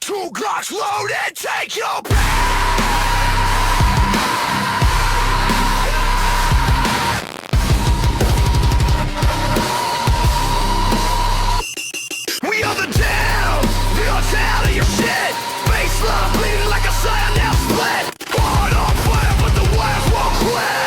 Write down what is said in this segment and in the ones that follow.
Two glocks loaded, take your pick. We are the damned, we are tired of your shit. Face love bleeding like a cyanide split. Heart on fire but the wires won't quit.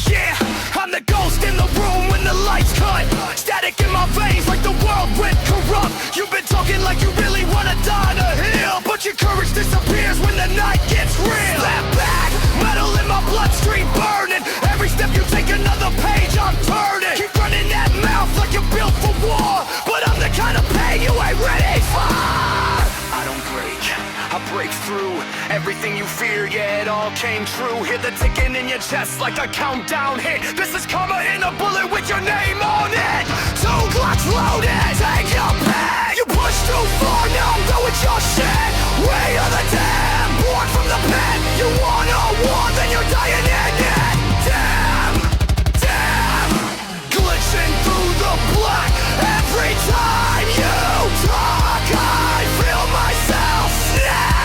Yeah, I'm the ghost in the room when the lights cut. Static in my veins like the world went corrupt. You've been talking like you really wanna die on a hill, but your courage disappears when the night gets real. Step back, metal in my bloodstream burning. Every step you take another page I'm turning. Keep running that mouth like you're built for war, but I'm the kind of pain you ain't ready for. I don't break, I break through. Everything you fear, yeah, it all came true. Hear the ticking in your chest like a countdown hit. This is karma in a bullet with your name on it. Two glocks loaded, take your pick. You push too far, now I'm done with your shit. We are the damned, born from the pit. You want a war, then you're dying in it. Damn, damn, glitching through the black. Every time you talk, I feel myself snap.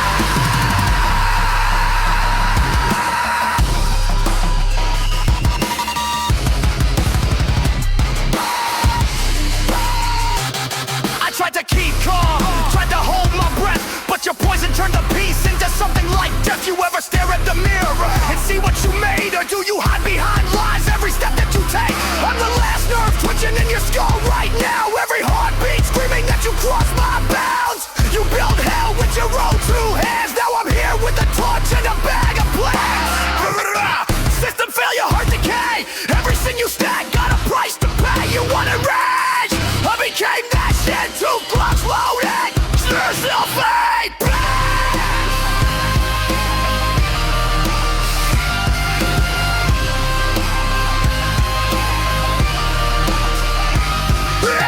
I tried to keep calm, tried to hold my breath, but your poison turned the peace into something like death. You ever stare at the mirror and see what you made, or do you hide behind lies every step that you take? I'm the last nerve twitching in your skull right now. Every heartbeat screaming that you crossed my bounds. You built hell with your own two hands. Now I'm here with a torch and a bag of plans. System failure, heart decay. Everything you stack got a price to pay. You wanna rage? I became that shit. Two glocks loaded. Yourself fate.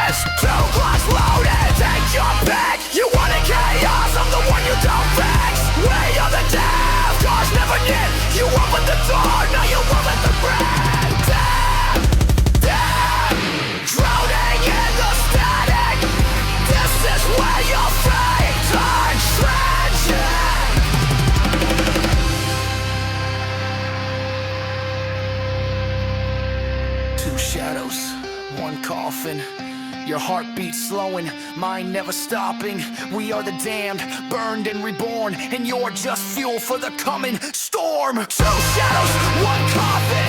It's two glocks loaded. Take your pick. You wanted chaos, I'm the one you don't fix. We are the damned, cause never did. You opened the door, now you open the bridge. Damn, damn, drowning in the static. This is where your fate turns tragic. Two shadows, one coffin. Your heartbeat slowing, mine never stopping. We are the damned, burned and reborn, and you're just fuel for the coming storm. Two shadows, one coffin.